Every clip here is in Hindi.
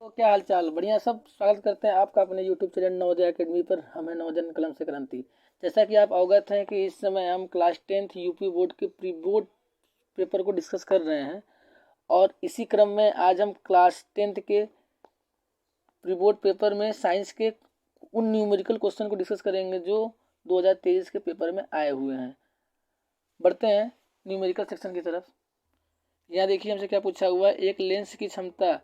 तो क्या हाल चाल, बढ़िया सब। स्वागत करते हैं आपका अपने यूट्यूब चैनल नवोदय एकेडमी पर। हमें नवोदय कलम से क्रांति। जैसा कि आप अवगत हैं कि इस समय हम क्लास 10th यूपी बोर्ड के प्री बोर्ड पेपर को डिस्कस कर रहे हैं और इसी क्रम में आज हम क्लास 10th के प्री बोर्ड पेपर में साइंस के उन न्यूमेरिकल क्वेश्चन को डिस्कस करेंगे जो 2023 के पेपर में आए हुए हैं। बढ़ते हैं न्यूमेरिकल सेक्शन की तरफ। यहाँ देखिए हमसे क्या पूछा हुआ है। एक लेंस की क्षमता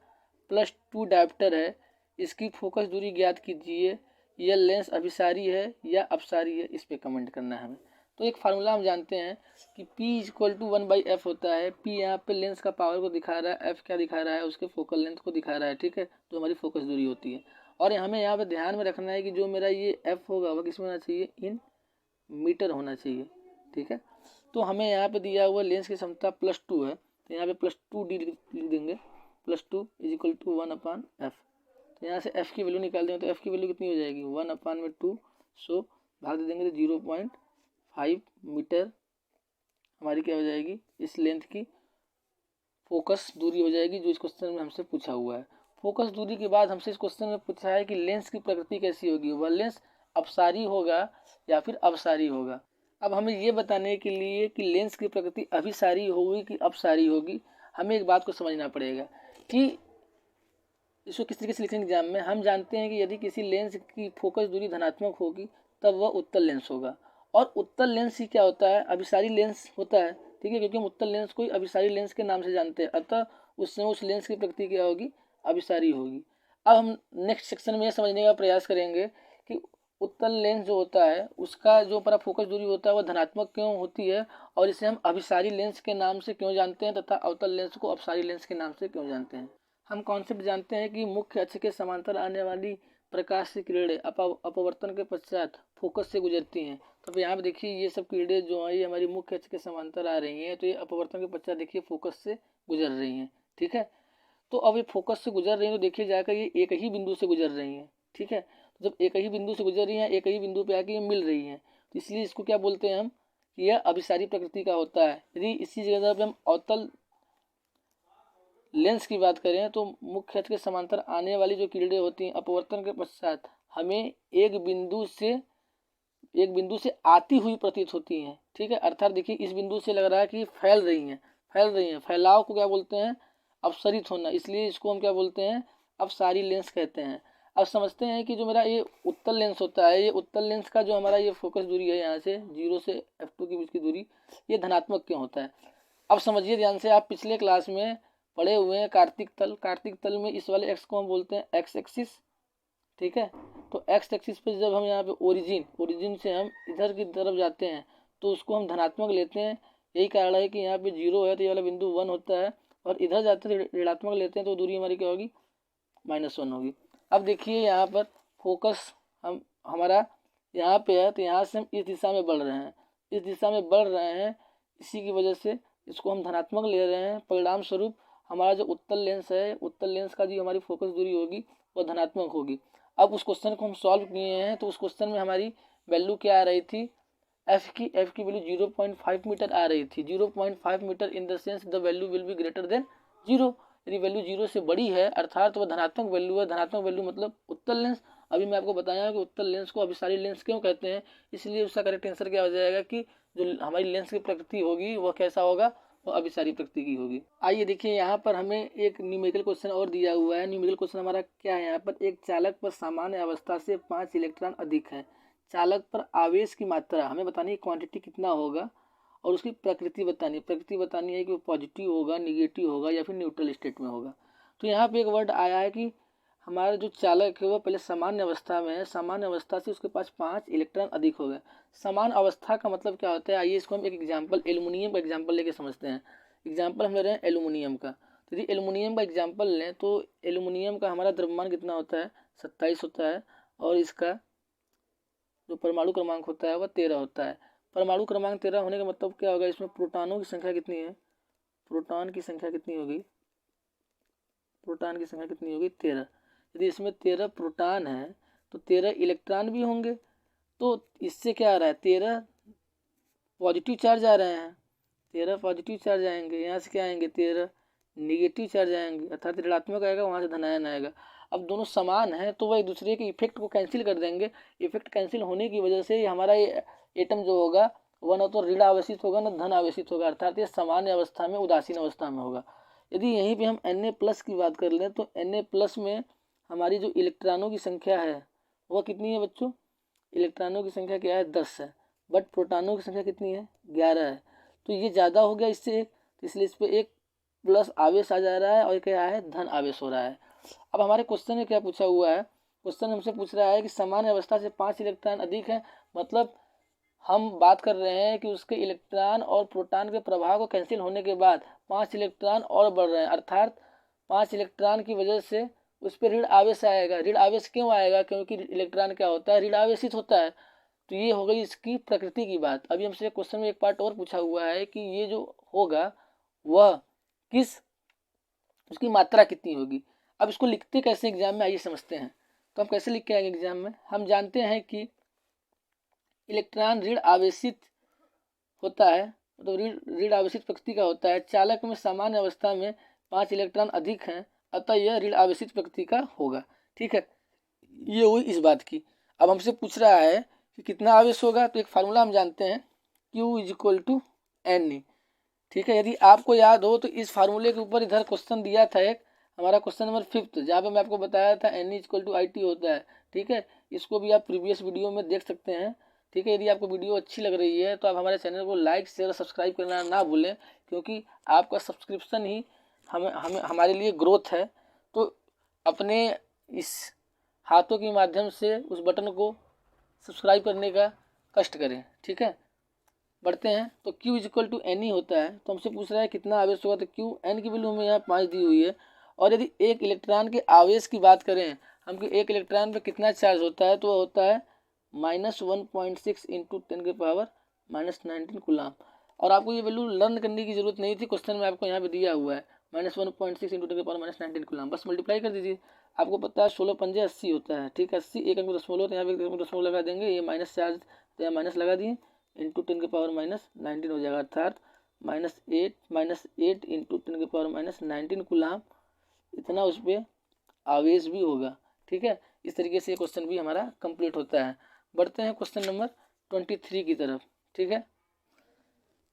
+2 डायोप्टर है, इसकी फोकस दूरी ज्ञात कीजिए। यह लेंस अभिसारी है या अपसारी है, इस पे कमेंट करना है हमें। तो एक फार्मूला हम जानते हैं कि P = 1/f होता है। P यहाँ पे लेंस का पावर को दिखा रहा है, F क्या दिखा रहा है, उसके फोकल लेंथ को दिखा रहा है, ठीक है, जो हमारी फोकस दूरी होती है। और हमें यहाँ पे ध्यान में रखना है कि जो मेरा ये F होगा वह किसमें होना चाहिए, इन मीटर होना चाहिए, ठीक है। तो हमें यहाँ पे दिया हुआ लेंस की क्षमता +2 है, तो यहाँ पे +2d लिख देंगे। +2 = 1/f। तो यहाँ से f की वैल्यू निकाल देंगे तो f की वैल्यू कितनी हो जाएगी, 1/2। सो भाग दे देंगे तो 0.5 मीटर हमारी क्या हो जाएगी, इस लेंथ की फोकस दूरी हो जाएगी, जो इस क्वेश्चन में हमसे पूछा हुआ है। फोकस दूरी के बाद हमसे इस क्वेश्चन में पूछा है कि लेंस की प्रकृति कैसी होगी, वह लेंस अपसारी होगा या फिर अवसारी होगा। अब हमें ये बताने के लिए कि लेंस की प्रकृति अभिसारी होगी कि अपसारी होगी, हमें एक बात को समझना पड़ेगा कि इसको किस तरीके से लिखेंगे एग्जाम में। हम जानते हैं कि यदि किसी लेंस की फोकस दूरी धनात्मक होगी तब वह उत्तल लेंस होगा, और उत्तल लेंस ही क्या होता है, अभिसारी लेंस होता है, ठीक है, क्योंकि हम उत्तल लेंस को अभिसारी लेंस के नाम से जानते हैं। अतः उस समय उस लेंस की प्रकृति क्या होगी, अभिसारी होगी। अब हम नेक्स्ट सेक्शन में यह समझने का प्रयास करेंगे कि उत्तल लेंस जो होता है उसका जो पर फोकस दूरी होता है वह धनात्मक क्यों होती है, और इसे हम अभिसारी लेंस के नाम से क्यों जानते हैं, तथा अवतल लेंस को अपसारी लेंस के नाम से क्यों जानते हैं। हम कॉन्सेप्ट जानते हैं कि मुख्य अक्ष के समांतर आने वाली प्रकाश की किरणें अपवर्तन के पश्चात फोकस से गुजरती हैं। तो यहाँ पे देखिए ये सब किरणें जो है ये हमारी मुख्य अक्ष के समांतर आ रही हैं, तो ये अपवर्तन के पश्चात देखिए फोकस से गुजर रही हैं, ठीक है। तो अब ये फोकस से गुजर रही हैं तो देखिए जाकर ये एक ही बिंदु से गुजर रही हैं, ठीक है। तो जब एक ही बिंदु से गुजर रही हैं, एक ही बिंदु पे आके ये मिल रही हैं, तो इसलिए इसको क्या बोलते हैं हम, कि यह अभिसारी प्रकृति का होता है। यदि इसी जगह पे हम अवतल लेंस की बात करें तो मुख्य अक्ष के समांतर आने वाली जो किरणें होती हैं अपवर्तन के पश्चात हमें एक बिंदु से आती हुई प्रतीत होती हैं, ठीक है। अर्थात देखिए इस बिंदु से लग रहा है कि फैल रही हैं। फैलाव को क्या बोलते हैं, अपसरित होना, इसलिए इसको हम क्या बोलते हैं, अपसारी लेंस कहते हैं। अब समझते हैं कि जो मेरा ये उत्तल लेंस होता है, ये उत्तल लेंस का जो हमारा ये फोकस दूरी है यहाँ से 0 से f2 के बीच की दूरी, ये धनात्मक क्यों होता है। अब समझिए ध्यान से, आप पिछले क्लास में पढ़े हुए हैं कार्तिक तल में इस वाले एक्स को हम बोलते हैं एक्स एक्सिस, ठीक है। तो एक्स एक्सिस पे जब हम यहाँ पे ओरिजिन से हम इधर की तरफ जाते हैं तो उसको हम धनात्मक लेते हैं। यही कारण है कि यहाँ पे 0 है तो ये वाला बिंदु 1 होता है, और इधर जाते हैं ऋणात्मक लेते हैं तो दूरी हमारी क्या होगी, -1 होगी। अब देखिए यहाँ पर फोकस हमारा यहाँ पे है, तो यहाँ से हम इस दिशा में बढ़ रहे हैं, इसी की वजह से इसको हम धनात्मक ले रहे हैं। परिणाम स्वरूप हमारा जो उत्तल लेंस का जो हमारी फोकस दूरी होगी वो धनात्मक होगी। अब उस क्वेश्चन को हम सॉल्व किए हैं तो उस क्वेश्चन में हमारी वैल्यू क्या आ रही थी, एफ की वैल्यू 0.5 मीटर आ रही थी। 0.5 meter in the sense the value will be greater than 0। यदि वैल्यू 0 से बड़ी है अर्थात वह धनात्मक वैल्यू है। धनात्मक वैल्यू मतलब उत्तल लेंस। अभी मैं आपको बताया कि उत्तल लेंस को अभिसारी लेंस क्यों कहते हैं, इसलिए उसका करेक्ट आंसर क्या हो जाएगा कि जो हमारी लेंस की प्रकृति होगी वह कैसा होगा, वो अभिसारी प्रकृति की होगी। आइए देखिए यहाँ पर हमें एक न्यूमेरिकल क्वेश्चन और दिया हुआ है। न्यूमेरिकल क्वेश्चन हमारा क्या है, यहाँ पर एक चालक पर सामान्य अवस्था से 5 इलेक्ट्रॉन अधिक है। चालक पर आवेश की मात्रा हमें बतानी है, क्वांटिटी कितना होगा, और उसकी प्रकृति बतानी है कि वो पॉजिटिव होगा, निगेटिव होगा या फिर न्यूट्रल स्टेट में होगा। तो यहाँ पे एक वर्ड आया है कि हमारा जो चालक है वो पहले सामान्य अवस्था में है, सामान्य अवस्था से उसके पास 5 इलेक्ट्रॉन अधिक हो गए। समान अवस्था का मतलब क्या होता है, आइए इसको हम एक एग्जाम्पल एल्युमिनियम का एग्जाम्पल लेके समझते हैं। एग्जाम्पल हम ले रहे हैं एल्युमिनियम का। तो यदि एल्युमिनियम का एग्जाम्पल लें तो एल्युमिनियम का हमारा द्रव्यमान कितना होता है, 27 होता है, और इसका जो परमाणु क्रमांक होता है वह 13 होता है। परमाणु क्रमांक 13 होने का मतलब क्या होगा, इसमें प्रोटॉनों की संख्या कितनी है, प्रोटॉन की संख्या कितनी होगी, 13। यदि इसमें 13 प्रोटॉन है तो 13 इलेक्ट्रॉन भी होंगे। तो इससे क्या आ रहा है, 13 पॉजिटिव चार्ज आ रहे हैं, 13 पॉजिटिव चार्ज आएंगे। यहाँ से क्या आएंगे, 13 निगेटिव चार्ज आएंगे, अर्थात ऋणात्मक आएगा, वहाँ से धनायन आएगा। अब दोनों समान हैं तो वह एक दूसरे के इफेक्ट को कैंसिल कर देंगे। इफेक्ट कैंसिल होने की वजह से हमारा ये एटम जो होगा वह न तो ऋण आवेशित होगा न धन आवेशित होगा, अर्थात ये सामान्य अवस्था में उदासीन अवस्था में होगा। यदि यहीं पे हम Na+ की बात कर लें तो Na+ में हमारी जो इलेक्ट्रॉनों की संख्या है वह कितनी है बच्चों? इलेक्ट्रॉनों की संख्या क्या है? 10 है। बट प्रोटॉनों की संख्या कितनी है? 11 है। तो ये ज़्यादा हो गया इससे, इसलिए इस पर एक प्लस आवेश आ जा रहा है और क्या है? धन आवेश हो रहा है। अब हमारे क्वेश्चन में क्या पूछा हुआ है? क्वेश्चन हमसे पूछ रहा है कि सामान्य अवस्था से 5 इलेक्ट्रॉन अधिक है, मतलब हम बात कर रहे हैं कि उसके इलेक्ट्रॉन और प्रोटॉन के प्रभाव को कैंसिल होने के बाद 5 इलेक्ट्रॉन और बढ़ रहे हैं, अर्थात 5 इलेक्ट्रॉन की वजह से उस पर ऋण आवेश आएगा। ऋण आवेश क्यों आएगा? क्योंकि इलेक्ट्रॉन क्या होता है? ऋण आवेशित होता है। तो ये हो गई इसकी प्रकृति की बात। अभी हमसे क्वेश्चन में एक पार्ट और पूछा हुआ है कि ये जो होगा वह किस, उसकी मात्रा कितनी होगी। अब इसको लिखते कैसे एग्जाम में, आइए समझते हैं। तो हम कैसे लिख के आएंगे एग्जाम में? हम जानते हैं कि इलेक्ट्रॉन ऋण आवेशित होता है, तो ऋण आवेशित प्रकृति का होता है। चालक में सामान्य अवस्था में 5 इलेक्ट्रॉन अधिक हैं, अतः यह ऋण आवेशित प्रकृति का होगा। ठीक है, ये हुई इस बात की। अब हमसे पूछ रहा है कि कितना आवेश होगा, तो एक फार्मूला हम जानते हैं, Q = Na। ठीक है, यदि आपको याद हो तो इस फार्मूले के ऊपर इधर क्वेश्चन दिया था एक, हमारा क्वेश्चन नंबर 5, जहाँ पे मैं आपको बताया था Na = IT होता है। ठीक है, इसको भी आप प्रीवियस वीडियो में देख सकते हैं। ठीक है, यदि आपको वीडियो अच्छी लग रही है तो आप हमारे चैनल को लाइक शेयर और सब्सक्राइब करना ना भूलें, क्योंकि आपका सब्सक्रिप्शन ही हमारे लिए ग्रोथ है। तो अपने इस हाथों के माध्यम से उस बटन को सब्सक्राइब करने का कष्ट करें। ठीक है, बढ़ते हैं। तो Q = Ne होता है, तो हमसे पूछ रहा है कितना आवेश होगा, तो Q N की वैल्यू हमें यहाँ 5 दी हुई है। और यदि एक इलेक्ट्रॉन के आवेश की बात करें हम कि एक इलेक्ट्रॉन पे कितना चार्ज होता है, तो वह होता है -1.6 × 10⁻⁻19 कूलाम। और आपको ये वैल्यू लर्न करने की जरूरत नहीं थी, क्वेश्चन में आपको यहाँ पे दिया हुआ है -1.6 × 10⁻⁻19 कूलाम, बस मल्टीप्लाई कर दीजिए। आपको पता है 16 पंजे 80 होता है। ठीक है, 80 एक अंक दशमलव, तो यहाँ पे एक अंक दशमलव लगा देंगे, ये माइनस चार्ज तो यहाँ माइनस लगा दिए, इंटू 10⁻⁻19 हो जाएगा, अर्थात -8 × 10⁻⁻19 कूलाम, इतना उस पर आवेश भी होगा। ठीक है, इस तरीके से ये क्वेश्चन भी हमारा कंप्लीट होता है। बढ़ते हैं क्वेश्चन नंबर 23 की तरफ। ठीक है,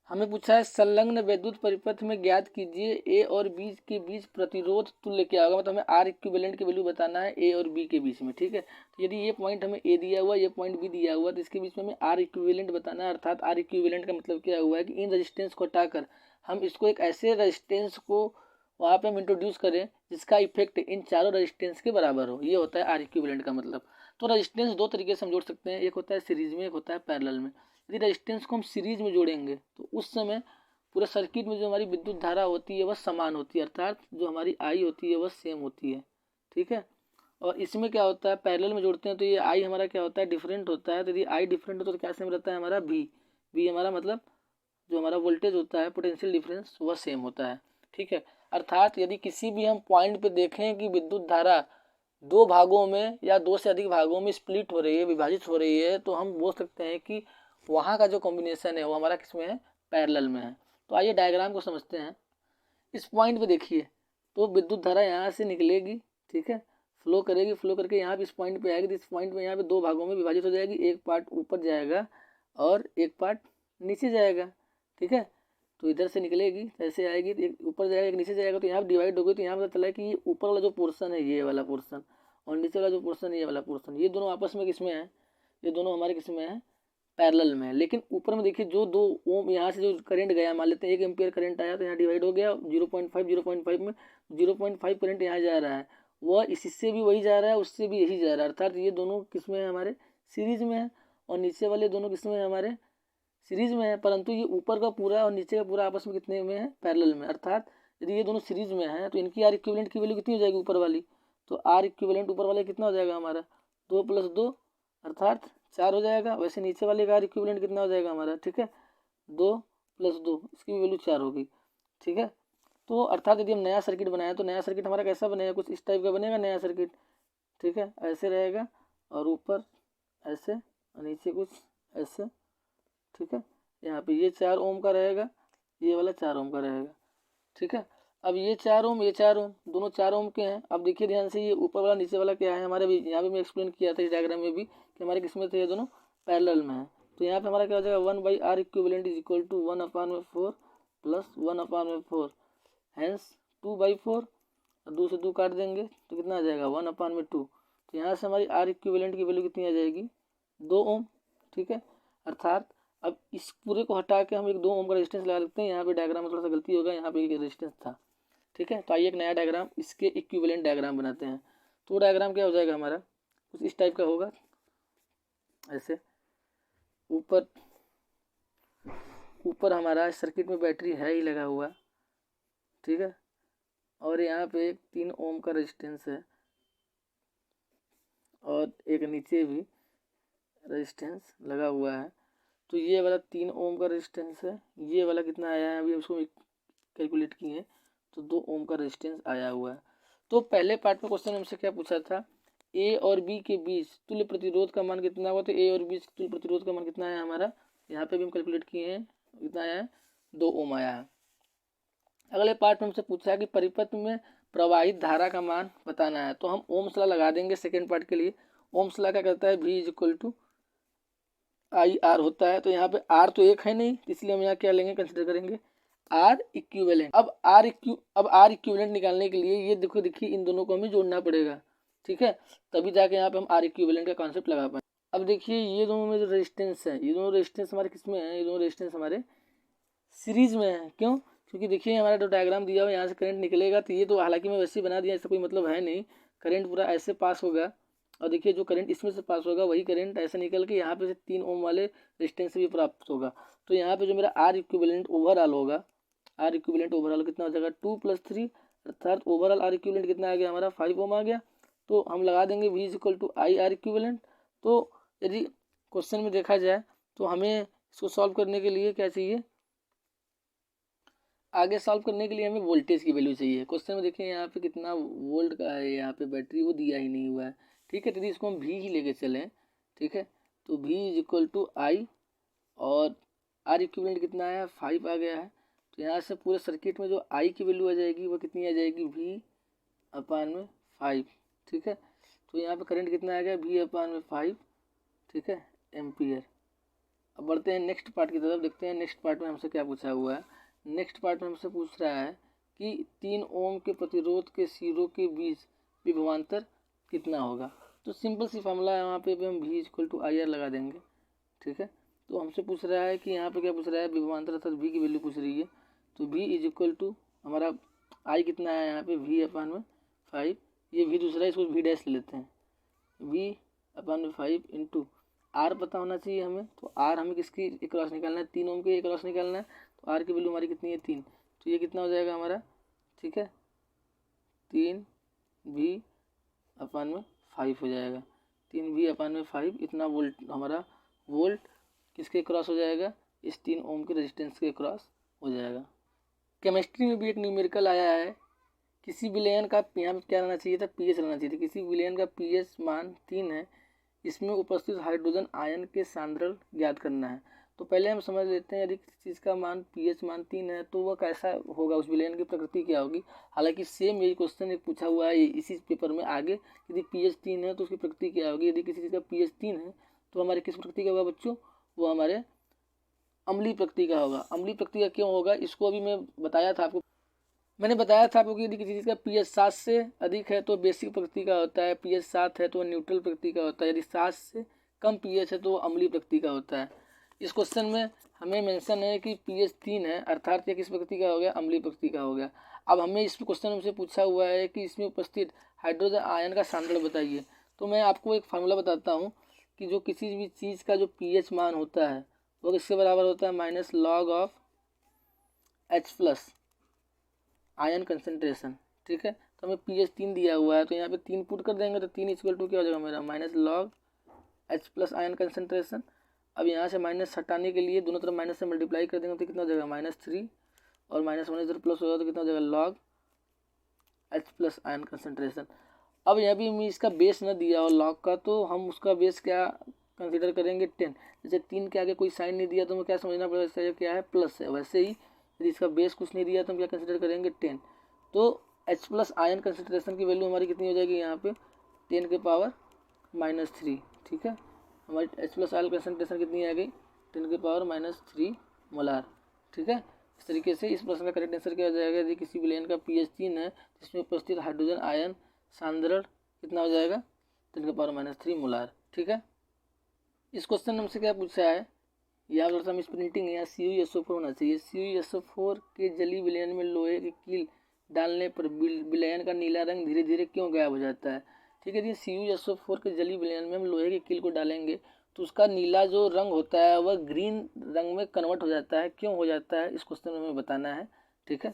हमें पूछा है संलग्न वैद्युत परिपथ में ज्ञात कीजिए ए और बी के बीच प्रतिरोध तुल्य क्या होगा, मतलब हमें आर इक्विवेलेंट की वैल्यू बताना है ए और बी के बीच में। ठीक है, तो यदि ये पॉइंट हमें ए दिया हुआ, ये पॉइंट बी दिया हुआ, तो इसके बीच में हमें आर इक्विवेलेंट बताना है। अर्थात आर इक्विवेलेंट का मतलब क्या हुआ है कि इन रजिस्टेंस को हटाकर हम इसको एक ऐसे रजिस्टेंस को वहाँ पे हम इंट्रोड्यूस करें जिसका इफेक्ट इन चारों रजिस्टेंस के बराबर हो, ये होता है आर इक्विवेलेंट का मतलब। तो रजिस्टेंस दो तरीके से हम जोड़ सकते हैं, एक होता है सीरीज में, एक होता है पैरेलल में। यदि रजिस्टेंस को हम सीरीज में जोड़ेंगे तो उस समय पूरे सर्किट में जो हमारी विद्युत धारा होती है वह समान होती है, अर्थात जो हमारी आई होती है वह सेम होती है। ठीक है, और इसमें क्या होता है, पैरेलल में जोड़ते हैं तो ये आई हमारा क्या होता है, डिफरेंट होता है। तो यदि आई डिफरेंट होता है तो क्या सेम रहता है हमारा बी हमारा मतलब जो हमारा वोल्टेज होता है, पोटेंशियल डिफरेंस, वह सेम होता है। ठीक है, अर्थात यदि किसी भी हम पॉइंट पे देखें कि विद्युत धारा दो भागों में या दो से अधिक भागों में स्प्लिट हो रही है, विभाजित हो रही है, तो हम बोल सकते हैं कि वहाँ का जो कॉम्बिनेशन है वो हमारा किसमें है, पैरेलल में है। तो आइए डायग्राम को समझते हैं। इस पॉइंट पे देखिए, तो विद्युत धारा यहाँ से निकलेगी, ठीक है, फ्लो करेगी, फ्लो करके यहाँ पे इस पॉइंट पे आएगी, तो इस पॉइंट पे यहाँ पे दो भागों में विभाजित हो जाएगी, एक पार्ट ऊपर जाएगा और एक पार्ट नीचे जाएगा। ठीक है, तो इधर से निकलेगी, ऐसे आएगी, तो एक ऊपर जाएगा एक नीचे जाएगा, तो यहाँ डिवाइड हो गई। तो यहाँ पता चला कि ये ऊपर वाला जो पोर्सन है ये वाला पोर्सन, और नीचे वाला जो पोर्सन है ये वाला पोर्सन, ये दोनों आपस में किसमें है, ये दोनों हमारे किसमें है, पैरेलल में। लेकिन ऊपर में देखिए जो 2 ओम यहाँ से जो करंट गया, मान लेते हैं 1 एम्पियर करंट आया, तो यहाँ डिवाइड हो गया 0.5 में 0.5 करंट यहाँ जा रहा है, वह इससे भी वही जा रहा है, उससे भी यही जा रहा है, अर्थात ये दोनों किसमें है, हमारे सीरीज में है। और नीचे वाले दोनों किसमें है, हमारे सीरीज में है, परंतु ये ऊपर का पूरा और नीचे का पूरा आपस में कितने में है, पैरेलल में। अर्थात यदि ये दोनों सीरीज में है तो इनकी आर इक्विवेलेंट की वैल्यू कितनी हो जाएगी ऊपर वाली, तो आर इक्विवेलेंट ऊपर वाले कितना हो जाएगा हमारा 2 + 2 अर्थात 4 हो जाएगा। वैसे नीचे वाले का आर इक्विवेलेंट कितना हो जाएगा हमारा, ठीक है, 2 + 2, इसकी भी वैल्यू 4 होगी। ठीक है, तो अर्थात यदि हम नया सर्किट बनाए तो नया सर्किट हमारा कैसा बनेगा, कुछ इस टाइप का बनेगा नया सर्किट। ठीक है, ऐसे रहेगा और ऊपर ऐसे और नीचे कुछ ऐसे। ठीक है, यहाँ पे ये 4 ओम का रहेगा, ये वाला 4 ओम का रहेगा। ठीक है, अब ये 4 ओम दोनों 4 ओम के हैं। अब देखिए ध्यान से, ये ऊपर वाला नीचे वाला क्या है हमारे भी, यहाँ पे मैं एक्सप्लेन किया था इस डायग्राम में भी कि हमारे किस में थे, ये दोनों पैरेलल में है। तो यहाँ पे हमारा क्या हो जाएगा, 1/r equivalent is equal to 1/4 plus 1/4, hence 2/4, 2 से 2 काट देंगे तो कितना आ जाएगा 1/2। तो यहाँ से हमारी आर इक्विवेलेंट की वैल्यू कितनी आ जाएगी, 2 ओम। ठीक है, अर्थात अब इस पूरे को हटा के हम एक 2 ओम का रेजिस्टेंस लगा देते हैं। यहाँ पे डायग्राम में थोड़ा सा गलती होगा, यहाँ पे एक रेजिस्टेंस था। ठीक है, तो आइए एक नया डायग्राम, इसके इक्विवेलेंट डायग्राम बनाते हैं। तो डायग्राम क्या हो जाएगा हमारा, कुछ इस टाइप का होगा। ऐसे ऊपर हमारा सर्किट में बैटरी है ही लगा हुआ। ठीक है, और यहाँ पे एक 3 ओम का रेजिस्टेंस है और एक नीचे भी रेजिस्टेंस लगा हुआ है। तो ये वाला 3 ओम का रेजिस्टेंस है, ये वाला कितना आया है अभी उसको कैलकुलेट किए तो 2 ओम का रेजिस्टेंस आया हुआ है। तो पहले पार्ट में क्वेश्चन हमसे क्या पूछा था, ए और बी के बीच तुल्य प्रतिरोध का मान कितना हुआ। तो ए और बी तुल्य प्रतिरोध का मान कितना है हमारा, यहाँ पे भी हम कैलकुलेट किए हैं, कितना आया है, 2 ओम आया है। अगले पार्ट में हमसे पूछा है कि परिपथ में प्रवाहित धारा का मान बताना है। तो हम ओम्स लॉ लगा देंगे सेकेंड पार्ट के लिए। ओम्स लॉ क्या करता है, V is equal to I R होता है। तो यहाँ पे आर तो एक है नहीं, इसलिए हम यहाँ क्या लेंगे, कंसिडर करेंगे आर इक्विवेलेंट। अब आर इक्विवेलेंट निकालने के लिए ये देखिए इन दोनों को हमें जोड़ना पड़ेगा। ठीक है, तभी जाके यहाँ पे हम आर इक्विवेलेंट का कॉन्सेप्ट लगा पाए। अब देखिए ये दोनों में जो रेजिस्टेंस है, ये दोनों रेजिस्टेंस हमारे किस में है, ये दोनों रेजिस्टेंस हमारे सीरीज में है। क्यों, क्योंकि देखिए हमारा जो डायग्राम दिया हुआ है यहाँ से करंट निकलेगा। तो ये तो हालांकि मैं वैसे ही बना दिया, ऐसा कोई मतलब है नहीं, करंट पूरा ऐसे पास होगा। और देखिए जो करंट इसमें से पास होगा वही करंट ऐसे निकल के यहाँ पे से 3 ओम वाले रेजिस्टेंस से भी प्राप्त होगा। तो यहाँ पे जो मेरा आर इक्विवेलेंट ओवरऑल होगा, आर इक्विवेलेंट ओवरऑल कितना हो जाएगा, 2 + 3, अर्थात ओवरऑल आर इक्विवेलेंट कितना आ गया हमारा, 5 ओम आ गया। तो हम लगा देंगे V is equal to I R equivalent. तो यदि क्वेश्चन में देखा जाए तो हमें इसको सॉल्व करने के लिए क्या चाहिए, आगे सॉल्व करने के लिए हमें वोल्टेज की वैल्यू चाहिए। क्वेश्चन में देखिए यहाँ पे कितना वोल्ट का है, यहाँ पे बैटरी वो दिया ही नहीं हुआ है। ठीक है, तो इसको हम V ही लेके चलें। ठीक है, तो V इज इक्वल टू आई और आर इक्विवेलेंट कितना आया, 5 आ गया है। तो यहाँ से पूरे सर्किट में जो आई की वैल्यू आ जाएगी वो कितनी आ जाएगी, V/5। ठीक है, तो यहाँ पे करंट कितना आ गया, V/5। ठीक है, एम्पियर। अब बढ़ते हैं नेक्स्ट पार्ट की तरफ, देखते हैं नेक्स्ट पार्ट में हमसे क्या पूछा हुआ है। नेक्स्ट पार्ट में हमसे पूछ रहा है कि 3 ओम के प्रतिरोध के सिरों के बीच विभवांतर कितना होगा। तो सिंपल सी फॉर्मूला है, वहाँ पे भी हम V equal to I R लगा देंगे। ठीक है, तो हमसे पूछ रहा है कि यहाँ पे क्या पूछ रहा है, विभवांतर अर्थात V की वैल्यू पूछ रही है। तो V इज इक्वल टू हमारा I कितना है यहाँ पे, V/5। ये V दूसरा है, इसको V डैश लेते हैं, V/5 इंटू आर पता होना चाहिए हमें। तो आर हमें किसकी क्रॉस निकालना है, 3 ओम के क्रॉस निकालना है। तो आर की वैल्यू हमारी कितनी है, 3। तो ये कितना हो जाएगा हमारा, ठीक है, 3V/5 हो जाएगा। 3V/5 इतना वोल्ट हमारा, वोल्ट किसके क्रॉस हो जाएगा, इस 3 ओम के रेजिस्टेंस के क्रॉस हो जाएगा। केमिस्ट्री में भी एक न्यूमेरिकल आया है, किसी विलयन का यहाँ पे क्या रहना चाहिए था, पीएच रहना चाहिए था। किसी विलयन का पीएच मान 3 है, इसमें उपस्थित हाइड्रोजन आयन के सांद्रण ज्ञात करना है। तो पहले हम समझ लेते हैं, यदि किसी चीज़ का मान पीएच मान 3 है तो वह कैसा होगा, उस विलयन की प्रकृति क्या होगी। हालांकि सेम यही क्वेश्चन एक पूछा हुआ है इसी पेपर में आगे, यदि पीएच 3 है तो उसकी प्रकृति क्या होगी। यदि किसी चीज़ का पीएच 3 है तो हमारे किस प्रकृति का होगा बच्चों, वो हमारे अम्लीय प्रकृति का होगा। अम्लीय प्रकृति का क्यों होगा, इसको अभी मैं बताया था आपको। मैंने बताया था आपको कि यदि किसी चीज़ का पीएच 7 से अधिक है तो बेसिक प्रकृति का होता है, पीएच 7 है तो न्यूट्रल प्रकृति का होता है, यदि 7 से कम पीएच है तो अम्लीय प्रकृति का होता है। इस क्वेश्चन में हमें मेंशन है कि पीएच 3 है, अर्थात ये किस प्रकृति का हो गया, अम्लीय प्रकृति का हो गया। अब हमें इस क्वेश्चन में पूछा हुआ है कि इसमें उपस्थित हाइड्रोजन आयन का सांद्रण बताइए। तो मैं आपको एक फार्मूला बताता हूँ कि जो किसी भी चीज़ का जो पीएच मान होता है वो किसके बराबर होता है, -log H+ आयन कंसनट्रेशन। ठीक है, तो हमें पीएच 3 दिया हुआ है, तो यहाँ पे 3 पुट कर देंगे तो 3 इक्वल टू क्या हो जाएगा मेरा, -log H+ आयन कंसनट्रेशन। अब यहाँ से माइनस हटाने के लिए दोनों तरफ माइनस से मल्टीप्लाई कर देंगे तो कितना हो जाएगा, -3, और -1 इधर प्लस होगा तो कितना हो जाएगा, log H+ आयन कंसनट्रेशन। अब यहाँ भी हमें इसका बेस न दिया और लॉग का, तो हम उसका बेस क्या कंसिडर करेंगे, 10। जैसे 3 के आगे कोई साइन नहीं दिया तो हमें क्या समझना पड़ेगा, इसका क्या है, प्लस है। वैसे ही यदि इसका बेस कुछ नहीं दिया तो हम क्या कंसिडर करेंगे, 10। तो H प्लस आयन कंसंट्रेशन की वैल्यू हमारी कितनी हो जाएगी यहाँ पे 10⁻³ ठीक है। हमारी H प्लस आयन कंसंट्रेशन कितनी आ गई 10⁻³ मोलार ठीक है। इस तरीके से इस प्रश्न का करेक्ट आंसर क्या हो जाएगा, यदि किसी विलयन का pH 3 है जिसमें उपस्थित हाइड्रोजन आयन सांद्रण कितना हो जाएगा 10⁻³ मोलार ठीक है। इस क्वेश्चन में हमसे क्या पूछा है, यहाँ पर हम प्रिंटिंग है, यहाँ CuSO4 होना चाहिए। CuSO4 के जलीय विलयन में लोहे की कील डालने पर विलयन का नीला रंग धीरे धीरे क्यों गायब हो जाता है। ठीक है जी, CuSO4 के जलीय विलयन में हम लोहे की कील को डालेंगे तो उसका नीला जो रंग होता है वह ग्रीन रंग में कन्वर्ट हो जाता है। क्यों हो जाता है इस क्वेश्चन में हमें बताना है ठीक है।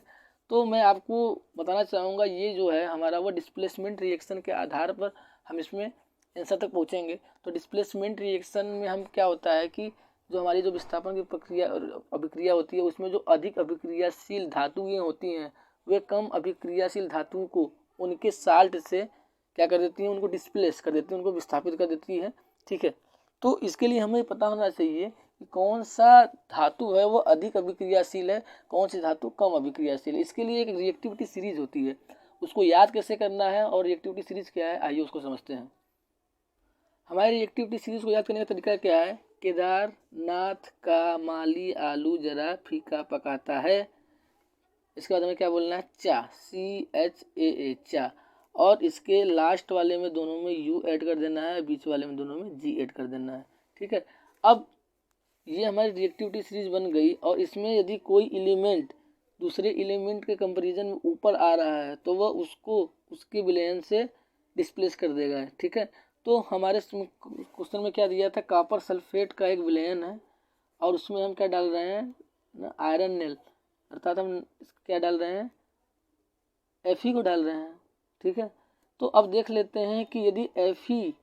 तो मैं आपको बताना चाहूँगा ये जो है हमारा वो डिस्प्लेसमेंट रिएक्शन के आधार पर हम इसमें आंसर तक पहुँचेंगे। तो डिस्प्लेसमेंट रिएक्शन में हम क्या होता है कि जो हमारी जो विस्थापन की प्रक्रिया अभिक्रिया होती है उसमें जो अधिक अभिक्रियाशील धातुएं होती हैं वे कम अभिक्रियाशील धातुओं को उनके साल्ट से क्या कर देती हैं, उनको डिस्प्लेस कर देती हैं, उनको विस्थापित कर देती है ठीक है। तो इसके लिए हमें पता होना चाहिए कि कौन सा धातु है वो अधिक अभिक्रियाशील है, कौन सी धातु कम अभिक्रियाशील है। इसके लिए एक रिएक्टिविटी सीरीज होती है, उसको याद कैसे करना है और रिएक्टिविटी सीरीज क्या है आइए उसको समझते हैं। हमारी रिएक्टिविटी सीरीज को याद करने का तरीका क्या है, केदारनाथ का माली आलू जरा फीका पकाता है, इसके बाद हमें क्या बोलना है चा CHAA चा, और इसके लास्ट वाले में दोनों में U ऐड कर देना है, बीच वाले में दोनों में G ऐड कर देना है ठीक है। अब ये हमारी रिएक्टिविटी सीरीज बन गई और इसमें यदि कोई एलिमेंट दूसरे एलिमेंट के कंपैरिजन में ऊपर आ रहा है तो वह उसको उसके विलयन से डिस्प्लेस कर देगा ठीक है। तो हमारे क्वेश्चन में क्या दिया था, कॉपर सल्फेट का एक विलयन है और उसमें हम क्या डाल रहे हैं ना आयरन नेल, अर्थात हम क्या डाल रहे हैं Fe को डाल रहे हैं ठीक है। तो अब देख लेते हैं कि यदि Fe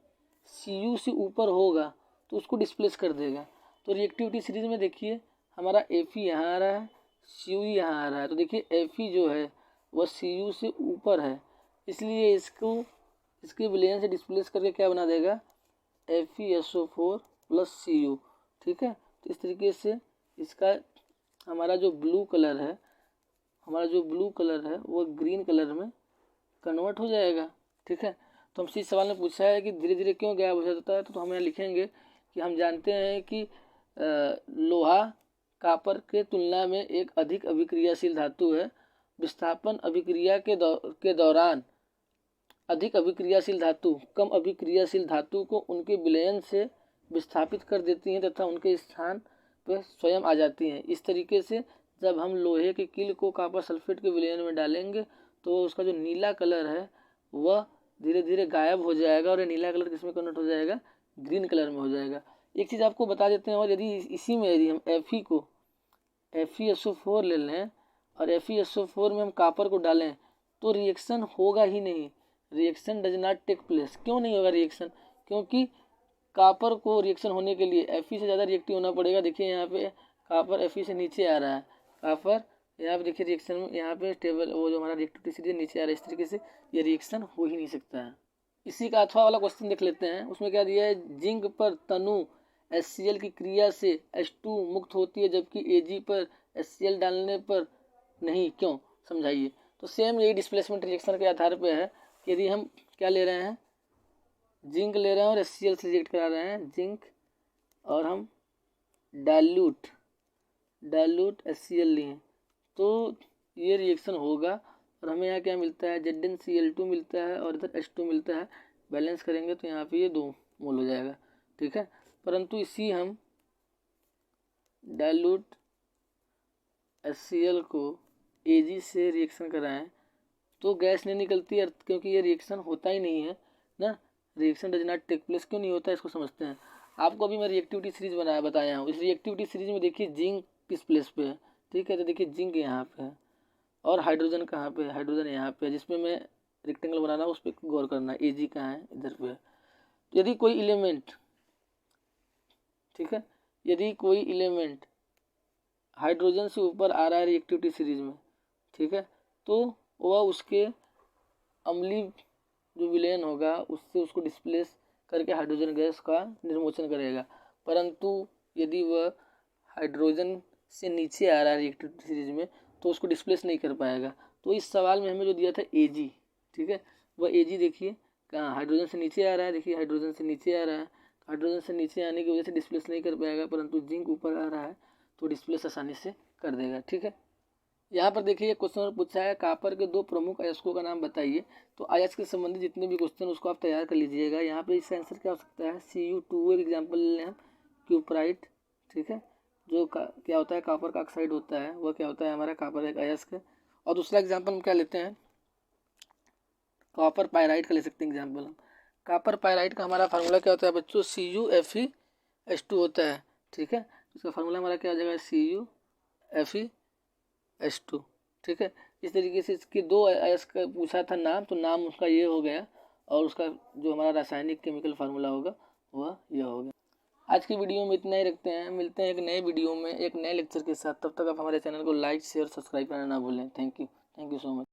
Cu से ऊपर होगा तो उसको डिस्प्लेस कर देगा। तो रिएक्टिविटी सीरीज में देखिए हमारा Fe यहाँ आ रहा है, Cu यहाँ आ रहा है, तो देखिए Fe जो है वह Cu से ऊपर है, इसलिए इसको इसके विलयन से डिस्प्लेस करके क्या बना देगा FeSO4 प्लस Cu ठीक है। तो इस तरीके से इसका हमारा जो ब्लू कलर है वो ग्रीन कलर में कन्वर्ट हो जाएगा ठीक है। तो हमसे इस सवाल में पूछा है कि धीरे धीरे क्यों गायब हो जाता है, तो हम यहाँ लिखेंगे कि हम जानते हैं कि लोहा कॉपर के तुलना में एक अधिक अभिक्रियाशील धातु है। विस्थापन अभिक्रिया के दौरान अधिक अभिक्रियाशील धातु कम अभिक्रियाशील धातु को उनके विलयन से विस्थापित कर देती हैं तथा उनके स्थान पर स्वयं आ जाती हैं। इस तरीके से जब हम लोहे की कील को कॉपर सल्फेट के विलयन में डालेंगे तो उसका जो नीला कलर है वह धीरे धीरे गायब हो जाएगा और ये नीला कलर किसमें कन्वर्ट हो जाएगा ग्रीन कलर में हो जाएगा। एक चीज़ आपको बता देते हैं, और यदि इसी में यदि हम Fe को FeSO4 ले लें और FeSO4 में हम कॉपर को डालें तो रिएक्शन होगा ही नहीं, reaction does not take place. क्यों नहीं होगा रिएक्शन, क्योंकि कॉपर को रिएक्शन होने के लिए Fe से ज़्यादा रिएक्टिव होना पड़ेगा। देखिए यहाँ पे कॉपर Fe से नीचे आ रहा है, कॉपर यहाँ पे देखिए रिएक्शन में यहाँ पे टेबल वो जो हमारा रिएक्टिविटी सीरीज नीचे आ रहा है, इस तरीके से ये रिएक्शन हो ही नहीं सकता है। इसी का अथवा वाला क्वेश्चन देख लेते हैं, उसमें क्या दिया है, जिंक पर तनु HCl की क्रिया से H2 मुक्त होती है जबकि Ag पर HCl डालने पर नहीं, क्यों, समझाइए। तो सेम यही डिस्प्लेसमेंट रिएक्शन के आधार पर है कि यदि हम क्या ले रहे हैं जिंक ले रहे हैं और HCl से रिएक्ट करा रहे हैं जिंक और हम डाइल्यूट HCl लिए तो ये रिएक्शन होगा और हमें यहाँ क्या मिलता है ZnCl2 मिलता है और इधर H2 मिलता है। बैलेंस करेंगे तो यहाँ पे ये 2 मोल हो जाएगा ठीक है। परंतु इसी हम डाइल्यूट HCl को Ag से रिएक्शन कराएं तो गैस नहीं निकलती है, क्योंकि ये रिएक्शन होता ही नहीं है ना, reaction does not take place. क्यों नहीं होता है इसको समझते हैं। आपको अभी मैं रिएक्टिविटी सीरीज बताया हूँ। इस रिएक्टिविटी सीरीज में देखिए जिंक किस प्लेस पे है ठीक है, तो देखिए जिंक यहाँ पे है और हाइड्रोजन कहाँ पे है, हाइड्रोजन यहाँ पे है, जिसमें मैं रेक्टेंगल बना रहा हूँ उस पर गौर करना। Ag कहाँ है, इधर पे है। यदि कोई एलिमेंट ठीक है, यदि कोई एलिमेंट हाइड्रोजन से ऊपर आ रहा है रिएक्टिविटी सीरीज में ठीक है, तो वह उसके अम्लीय जो विलयन होगा उससे उसको डिस्प्लेस करके हाइड्रोजन गैस का निर्मोचन करेगा। परंतु यदि वह हाइड्रोजन से नीचे आ रहा है रिएक्टिविटी सीरीज में तो उसको डिस्प्लेस नहीं कर पाएगा। तो इस सवाल में हमें जो दिया था Ag, ठीक है, वह Ag देखिए कहाँ हाइड्रोजन से नीचे आ रहा है। देखिए हाइड्रोजन से नीचे आ रहा है, हाइड्रोजन से नीचे आने की वजह से डिस्प्लेस नहीं कर पाएगा, परंतु जिंक ऊपर आ रहा है तो डिस्प्लेस आसानी से कर देगा। ठीक है, यहाँ पर देखिए क्वेश्चन पूछा है कापर के 2 प्रमुख अयस्कों का नाम बताइए। तो अयस्क से संबंधित जितने भी क्वेश्चन उसको आप तैयार कर लीजिएगा। यहाँ पे इसका आंसर क्या हो सकता है, Cu2 एक एग्जाम्पल ले लें हम, क्यूपराइट, ठीक है, जो क्या होता है कापर का ऑक्साइड होता है, वह क्या होता है हमारा कापर एक अयस्क है। और दूसरा एग्जाम्पल हम क्या लेते हैं, कॉपर पायराइट का ले सकते हैं एग्जाम्पल हम। कॉपर पायराइट का हमारा फार्मूला क्या होता है बच्चों, CuFeS2 होता है। ठीक है, इसका फार्मूला हमारा क्या हो जाएगा, CuFeS2। ठीक है, इस तरीके से इसके 2 अयस्क का पूछा था नाम, तो नाम उसका ये हो गया और उसका जो हमारा रासायनिक केमिकल फार्मूला होगा वह यह हो गया। आज की वीडियो में इतना ही रखते हैं, मिलते हैं एक नए वीडियो में एक नए लेक्चर के साथ। तब तक आप हमारे चैनल को लाइक शेयर सब्सक्राइब करना ना भूलें। Thank you so much.